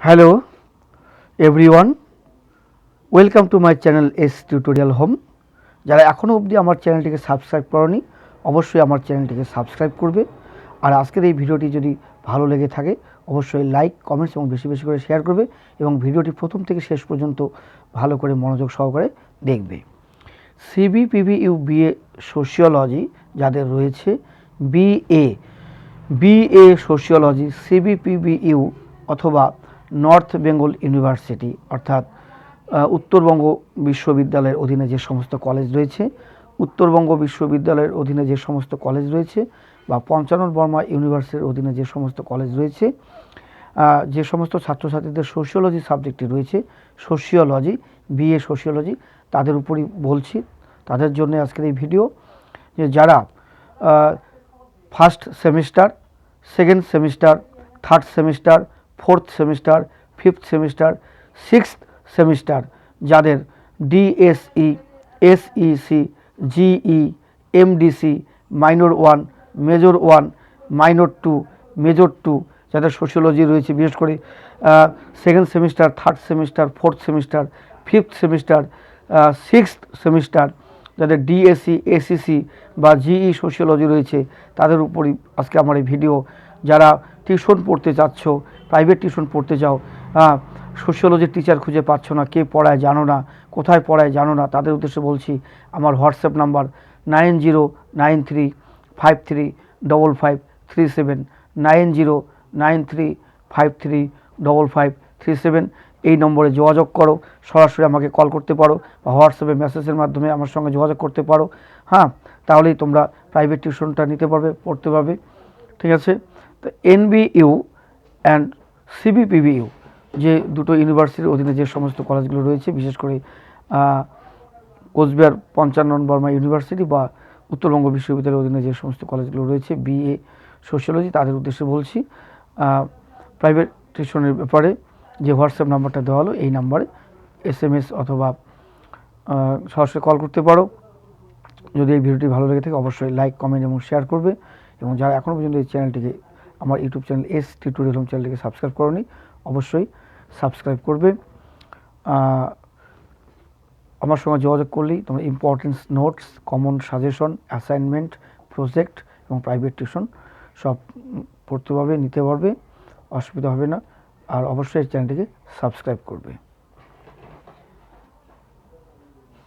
Hello everyone, welcome to my channel S tutorial home. যারা এখনও অবধি আমার চ্যানেলটিকে সাবস্ক্রাইব করনি অবশ্যই আমার চ্যানেলটিকে সাবস্ক্রাইব করবে। আর আজকের এই ভিডিওটি যদি ভালো লেগে থাকে অবশ্যই লাইক, কমেন্টস এবং বেশি বেশি করে শেয়ার করবে এবং ভিডিওটি প্রথম থেকে শেষ পর্যন্ত ভালো করে মনোযোগ সহকারে দেখবে। সিবিপিবিইউ বিএ সোশিওলজি যাদের রয়েছে, বিএ সোশিওলজি সিবিপিবিইউ অথবা নর্থ বেঙ্গল ইউনিভার্সিটি অর্থাৎ উত্তরবঙ্গ বিশ্ববিদ্যালয়ের অধীনে যে সমস্ত কলেজ রয়েছে, উত্তরবঙ্গ বিশ্ববিদ্যালয়ের অধীনে যে সমস্ত কলেজ রয়েছে বা পঞ্চানন বর্মা ইউনিভার্সিটির অধীনে যে সমস্ত কলেজ রয়েছে, যে সমস্ত ছাত্রছাত্রীদের সোশিওলজি সাবজেক্টটি রয়েছে, সোশিওলজি, বিএ সোশিওলজি, তাদের উপরই বলছি। তাদের জন্য আজকের এই ভিডিও, যে যারা first semester, second semester, third semester, fourth semester, fifth semester, sixth semester, যাদের DSE, SEC, GE, MDC, minor 1, major 1, minor 2, major 2, যাদের সোশিওলজি রয়েছে, বিশেষ করে second semester, third semester, fourth semester, fifth semester, sixth semester, যাদের DSC, SEC বা GE sociology রয়েছে, তাদের উপরই আজকে আমার এই ভিডিও। যারা টিউশন পড়তে চাচ্ছ, প্রাইভেট টিউশন পড়তে চাও, সোশিওলজির টিচার খুঁজে পাচ্ছ না, কে পড়ায় জানো না, কোথায় পড়ায় জানো না, তাদের উদ্দেশ্যে বলছি আমার হোয়াটসঅ্যাপ নাম্বার 9093535537, 9093535537। এই নম্বরে যোগাযোগ করো, সরাসরি আমাকে কল করতে পারো বা হোয়াটসঅ্যাপে মেসেজের মাধ্যমে আমার সঙ্গে যোগাযোগ করতে পারো। তাহলেই তোমরা প্রাইভেট টিউশনটা নিতে পারবে, পড়তে পারবে। ঠিক আছে? তো এনবিইউ অ্যান্ড সিবিপিবিইউ যে দুটো ইউনিভার্সিটির অধীনে যে সমস্ত কলেজগুলো রয়েছে, বিশেষ করে কোচবিহার পঞ্চানন বর্মা ইউনিভার্সিটি বা উত্তরবঙ্গ বিশ্ববিদ্যালয়ের অধীনে যে সমস্ত কলেজগুলো রয়েছে বিএ সোশিওলজি, তাদের উদ্দেশ্যে বলছি। প্রাইভেট টিউশনের ব্যাপারে যে হোয়াটসঅ্যাপ নাম্বারটা দেওয়া হলো, এই নাম্বারে এসএমএস অথবা সরাসরি কল করতে পারো। যদি এই ভিডিওটি ভালো লেগে থাকে অবশ্যই লাইক, কমেন্ট এবং শেয়ার করবে। এবং যারা এখনও পর্যন্ত এই চ্যানেলটিকে, আমার YouTube channel S tutorial home চ্যানেলটিকে সাবস্ক্রাইব করোনি অবশ্যই সাবস্ক্রাইব করবে। আমার সঙ্গে যোগাযোগ করলেই তোমরা importance notes, common suggestion, assignment, project এবং প্রাইভেট টিউশন সব পড়তে পারবে, নিতে পারবে, অসুবিধা হবে না। আর অবশ্যই চ্যানেলটিকে সাবস্ক্রাইব করবে।